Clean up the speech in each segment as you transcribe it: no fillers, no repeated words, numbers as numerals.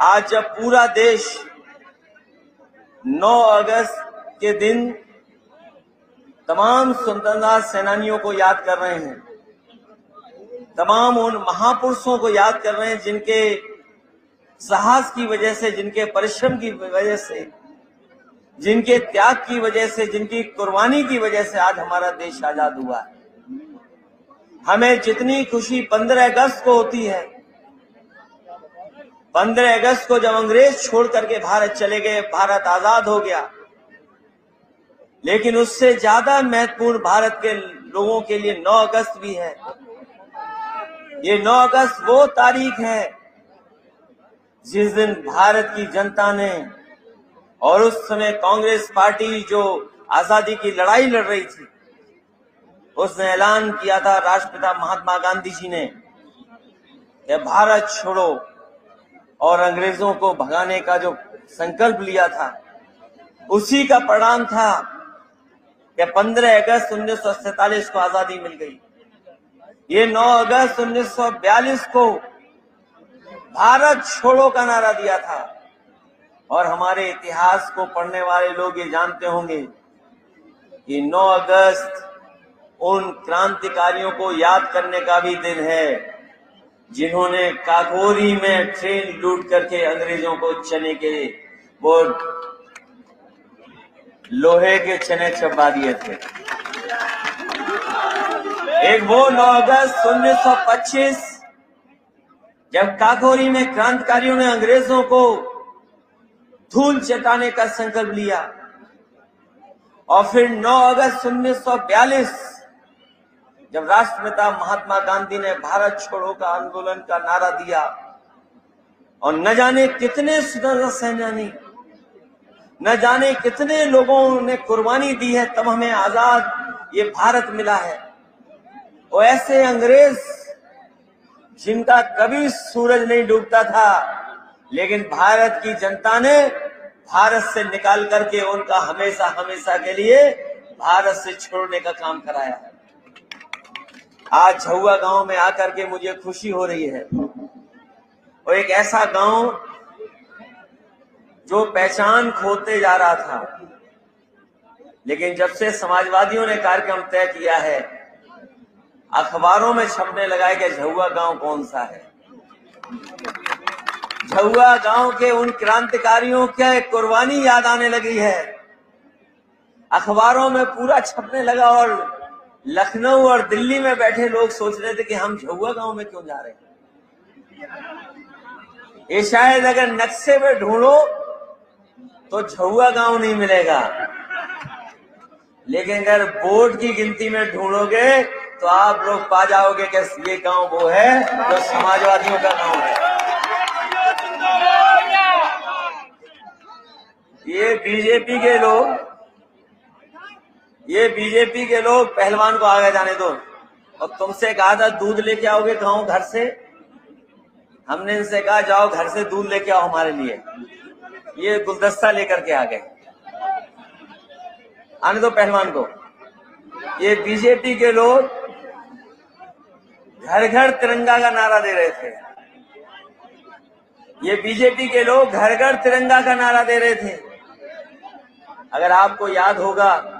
आज जब पूरा देश 9 अगस्त के दिन तमाम स्वतंत्रता सेनानियों को याद कर रहे हैं, तमाम उन महापुरुषों को याद कर रहे हैं जिनके साहस की वजह से, जिनके परिश्रम की वजह से, जिनके त्याग की वजह से, जिनकी कुर्बानी की वजह से आज हमारा देश आजाद हुआ है। हमें जितनी खुशी 15 अगस्त को होती है, 15 अगस्त को जब अंग्रेज छोड़ करके भारत चले गए, भारत आजाद हो गया, लेकिन उससे ज्यादा महत्वपूर्ण भारत के लोगों के लिए 9 अगस्त भी है। ये 9 अगस्त वो तारीख है जिस दिन भारत की जनता ने, और उस समय कांग्रेस पार्टी जो आजादी की लड़ाई लड़ रही थी, उसने ऐलान किया था, राष्ट्रपिता महात्मा गांधी जी ने, कि भारत छोड़ो, और अंग्रेजों को भगाने का जो संकल्प लिया था, उसी का परिणाम था कि 15 अगस्त 1947 को आजादी मिल गई। ये 9 अगस्त 1942 को भारत छोड़ो का नारा दिया था, और हमारे इतिहास को पढ़ने वाले लोग ये जानते होंगे कि 9 अगस्त उन क्रांतिकारियों को याद करने का भी दिन है जिन्होंने काकोरी में ट्रेन लूट करके अंग्रेजों को चने के वो लोहे के चने चबा दिए थे। एक वो 9 अगस्त 1925 जब काकोरी में क्रांतिकारियों ने अंग्रेजों को धूल चटाने का संकल्प लिया, और फिर 9 अगस्त 1942 जब राष्ट्रपिता महात्मा गांधी ने भारत छोड़ो का आंदोलन का नारा दिया, और न जाने कितने स्वतंत्रता सेनानी, न जाने कितने लोगों ने कुर्बानी दी है, तब हमें आजाद ये भारत मिला है। और ऐसे अंग्रेज जिनका कभी सूरज नहीं डूबता था, लेकिन भारत की जनता ने भारत से निकाल करके उनका हमेशा हमेशा के लिए भारत से छोड़ने का काम कराया है। आज झुआ गांव में आकर के मुझे खुशी हो रही है, और एक ऐसा गांव जो पहचान खोते जा रहा था, लेकिन जब से समाजवादियों ने कार्यक्रम तय किया है, अखबारों में छपने लगा है कि झुआ गांव कौन सा है। झुआ गांव के उन क्रांतिकारियों की कुर्बानी याद आने लगी है, अखबारों में पूरा छपने लगा, और लखनऊ और दिल्ली में बैठे लोग सोच रहे थे कि हम झुआ गांव में क्यों जा रहे हैं। ये शायद अगर नक्शे में ढूंढो तो झुआ गांव नहीं मिलेगा, लेकिन अगर वोट की गिनती में ढूंढोगे तो आप लोग पा जाओगे कि ये गांव वो है जो समाजवादियों का गांव है। ये बीजेपी के लोग पहलवान को आगे जाने दो, और तुमसे कहा था दूध लेके आओगे गांव घर से, हमने इनसे कहा जाओ घर से दूध लेके आओ हमारे लिए, ये गुलदस्ता लेकर के आ गए। आने दो पहलवान को। ये बीजेपी के लोग घर घर तिरंगा का नारा दे रहे थे, ये बीजेपी के लोग घर घर तिरंगा का नारा दे रहे थे। अगर आपको याद होगा,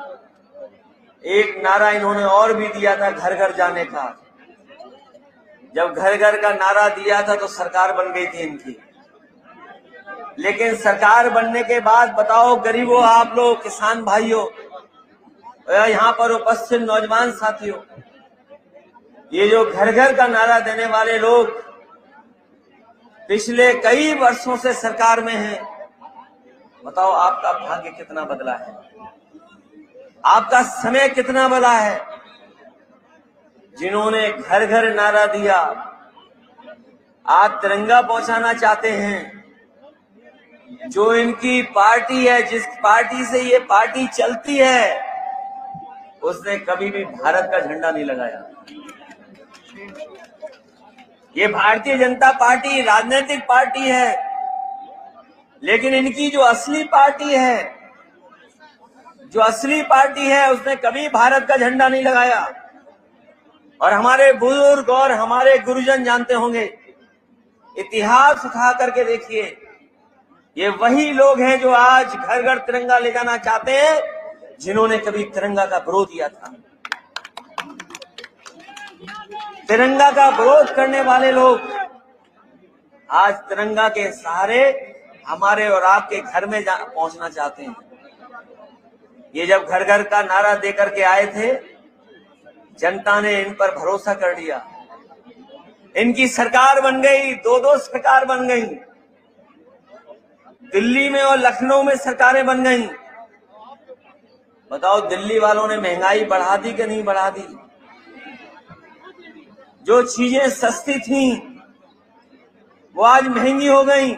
एक नारा इन्होंने और भी दिया था घर घर जाने का। जब घर घर का नारा दिया था तो सरकार बन गई थी इनकी, लेकिन सरकार बनने के बाद बताओ गरीबों, आप लोग किसान भाइयों, यहाँ पर उपस्थित नौजवान साथियों, ये जो घर घर का नारा देने वाले लोग पिछले कई वर्षों से सरकार में हैं, बताओ आपका भाग्य कितना बदला है, आपका समय कितना बदला है। जिन्होंने घर घर नारा दिया, आज तिरंगा पहुंचाना चाहते हैं, जो इनकी पार्टी है, जिस पार्टी से ये पार्टी चलती है, उसने कभी भी भारत का झंडा नहीं लगाया। ये भारतीय जनता पार्टी राजनीतिक पार्टी है, लेकिन इनकी जो असली पार्टी है, उसने कभी भारत का झंडा नहीं लगाया। और हमारे बुजुर्ग और हमारे गुरुजन जानते होंगे, इतिहास उठा करके देखिए, ये वही लोग हैं जो आज घर घर तिरंगा ले जाना चाहते हैं, जिन्होंने कभी तिरंगा का विरोध किया था। तिरंगा का विरोध करने वाले लोग आज तिरंगा के सहारे हमारे और आपके घर में पहुंचना चाहते हैं। ये जब घर घर का नारा देकर के आए थे, जनता ने इन पर भरोसा कर लिया, इनकी सरकार बन गई, दो सरकार बन गई, दिल्ली में और लखनऊ में सरकारें बन गई। बताओ, दिल्ली वालों ने महंगाई बढ़ा दी कि नहीं बढ़ा दी? जो चीजें सस्ती थी वो आज महंगी हो गई।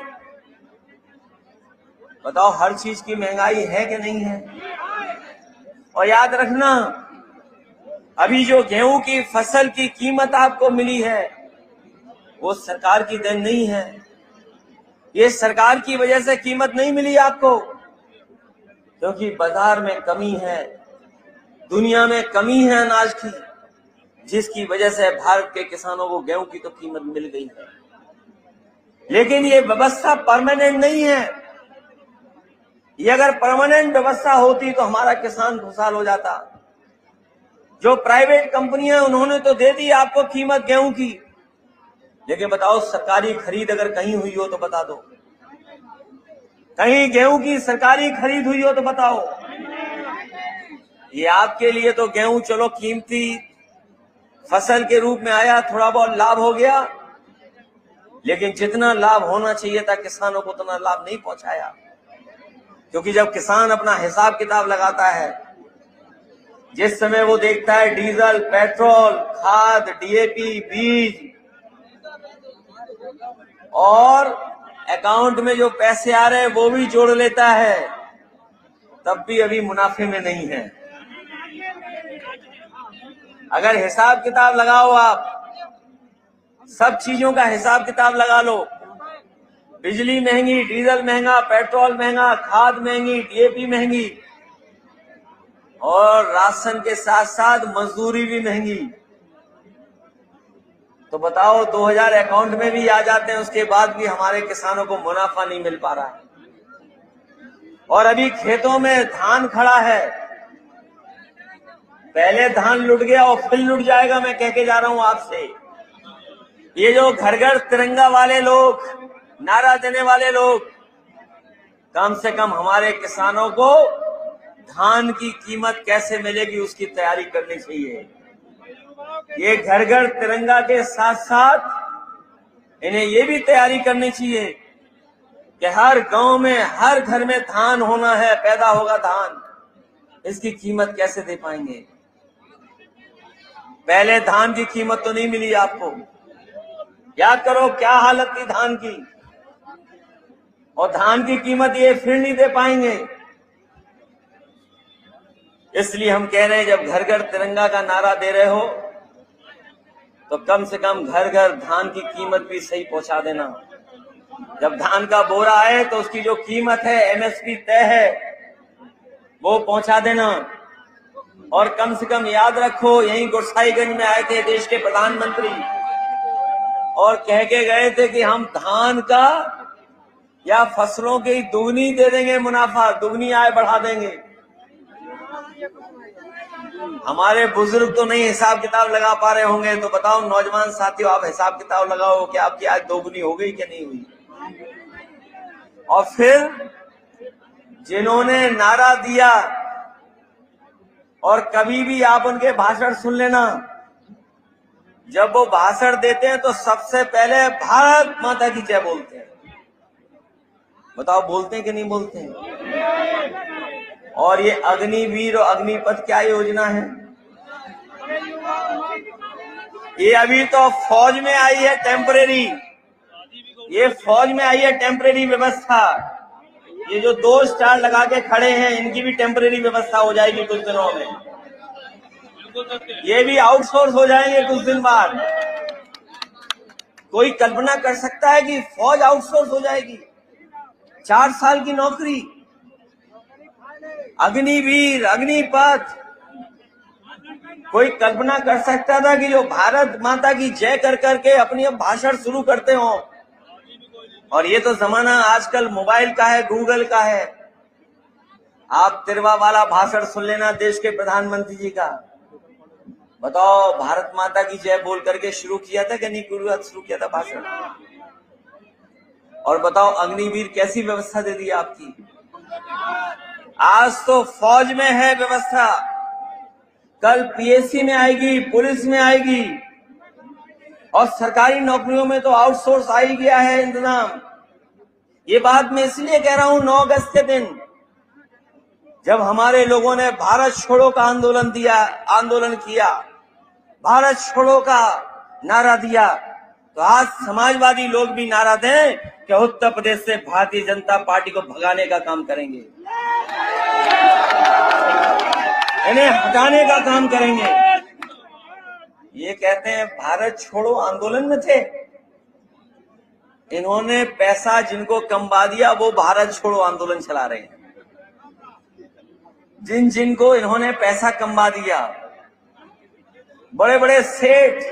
बताओ, हर चीज की महंगाई है कि नहीं है? और याद रखना, अभी जो गेहूं की फसल की कीमत आपको मिली है वो सरकार की देन नहीं है। ये सरकार की वजह से कीमत नहीं मिली आपको, क्योंकि बाजार में कमी है, दुनिया में कमी है अनाज की, जिसकी वजह से भारत के किसानों को गेहूं की तो कीमत मिल गई है। लेकिन ये व्यवस्था परमानेंट नहीं है। ये अगर परमानेंट व्यवस्था होती तो हमारा किसान खुशहाल हो जाता। जो प्राइवेट कंपनियां उन्होंने तो दे दी आपको कीमत गेहूं की, लेकिन बताओ, सरकारी खरीद अगर कहीं हुई हो तो बता दो, कहीं गेहूं की सरकारी खरीद हुई हो तो बताओ। ये आपके लिए तो गेहूं चलो कीमती फसल के रूप में आया, थोड़ा बहुत लाभ हो गया, लेकिन जितना लाभ होना चाहिए था किसानों को उतना लाभ नहीं पहुंचाया। क्योंकि जब किसान अपना हिसाब किताब लगाता है, जिस समय वो देखता है डीजल, पेट्रोल, खाद, डीएपी, बीज और अकाउंट में जो पैसे आ रहे हैं वो भी जोड़ लेता है, तब भी अभी मुनाफे में नहीं है। अगर हिसाब किताब लगाओ, आप सब चीजों का हिसाब किताब लगा लो, बिजली महंगी, डीजल महंगा, पेट्रोल महंगा, खाद महंगी, डीएपी महंगी, और राशन के साथ साथ मजदूरी भी महंगी, तो बताओ 2000 अकाउंट में भी आ जाते हैं, उसके बाद भी हमारे किसानों को मुनाफा नहीं मिल पा रहा है। और अभी खेतों में धान खड़ा है, पहले धान लुट गया और फिर लुट जाएगा, मैं कह के जा रहा हूं आपसे। ये जो घर घर तिरंगा वाले लोग, नारा देने वाले लोग, कम से कम हमारे किसानों को धान की कीमत कैसे मिलेगी उसकी तैयारी करनी चाहिए। ये घर घर तिरंगा के साथ साथ इन्हें ये भी तैयारी करनी चाहिए कि हर गांव में, हर घर में धान होना है, पैदा होगा धान, इसकी कीमत कैसे दे पाएंगे? पहले धान की कीमत तो नहीं मिली आपको, याद करो क्या हालत थी धान की, और धान की कीमत ये फिर नहीं दे पाएंगे। इसलिए हम कह रहे हैं, जब घर घर तिरंगा का नारा दे रहे हो तो कम से कम घर घर धान की कीमत भी सही पहुंचा देना। जब धान का बोरा आए तो उसकी जो कीमत है, एमएसपी तय है, वो पहुंचा देना। और कम से कम याद रखो, यहीं गोसाईगंज में आए थे देश के प्रधानमंत्री और कह के गए थे कि हम धान का या फसलों की दुगनी दे देंगे मुनाफा, दुगनी आय बढ़ा देंगे। हमारे बुजुर्ग तो नहीं हिसाब किताब लगा पा रहे होंगे, तो बताओ नौजवान साथियों, आप हिसाब किताब लगाओ कि आपकी आज दोगुनी हो गई कि नहीं हुई। और फिर जिन्होंने नारा दिया, और कभी भी आप उनके भाषण सुन लेना, जब वो भाषण देते हैं तो सबसे पहले भारत माता की जय बोलते हैं। बताओ बोलते हैं कि नहीं बोलते हैं? और ये अग्निवीर और अग्निपथ क्या योजना है? ये अभी तो फौज में आई है टेम्परेरी, ये फौज में आई है टेम्परेरी व्यवस्था। ये जो 2 स्टार लगा के खड़े हैं, इनकी भी टेम्परेरी व्यवस्था हो जाएगी कुछ दिनों में, ये भी आउटसोर्स हो जाएंगे कुछ दिन बाद। कोई कल्पना कर सकता है कि फौज आउटसोर्स हो जाएगी? 4 साल की नौकरी, अग्निवीर, अग्निपथ। कोई कल्पना कर सकता था कि जो भारत माता की जय कर करके अपनी अब भाषण शुरू करते हो और ये तो जमाना आजकल मोबाइल का है, गूगल का है। आप तिरवा वाला भाषण सुन लेना देश के प्रधानमंत्री जी का। बताओ, भारत माता की जय बोल करके शुरू किया था कि नहीं शुरू किया था भाषण? और बताओ, अग्निवीर कैसी व्यवस्था दे दी आपकी। आज तो फौज में है व्यवस्था, कल पीएससी में आएगी, पुलिस में आएगी, और सरकारी नौकरियों में तो आउटसोर्स आ ही गया है इंतजाम। ये बात मैं इसलिए कह रहा हूं, 9 अगस्त के दिन जब हमारे लोगों ने भारत छोड़ो का आंदोलन किया, भारत छोड़ो का नारा दिया, तो आज समाजवादी लोग भी नारा दें कि उत्तर प्रदेश से भारतीय जनता पार्टी को भगाने का काम करेंगे, इन्हें हटाने का काम करेंगे। ये कहते हैं भारत छोड़ो आंदोलन में थे, इन्होंने पैसा जिनको कमवा दिया वो भारत छोड़ो आंदोलन चला रहे हैं। जिनको इन्होंने पैसा कमवा दिया, बड़े बड़े सेठ,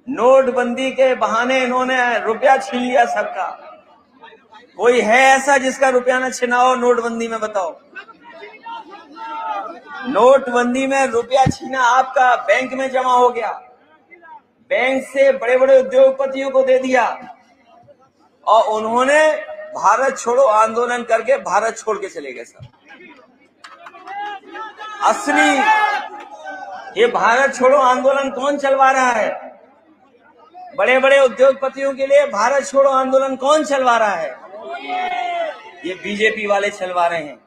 नोटबंदी के बहाने इन्होंने रुपया छीन लिया सबका। कोई है ऐसा जिसका रुपया न छिना हो नोटबंदी में? बताओ, नोटबंदी में रुपया छीना आपका, बैंक में जमा हो गया, बैंक से बड़े बड़े उद्योगपतियों को दे दिया, और उन्होंने भारत छोड़ो आंदोलन करके भारत छोड़ के चले गए सब। असली ये भारत छोड़ो आंदोलन कौन चलवा रहा है? बड़े बड़े उद्योगपतियों के लिए भारत छोड़ो आंदोलन कौन चलवा रहा है? ये बीजेपी वाले चलवा रहे हैं।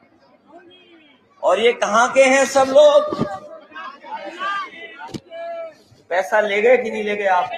और ये कहां के हैं सब लोग? पैसा ले गए कि नहीं ले गए आप?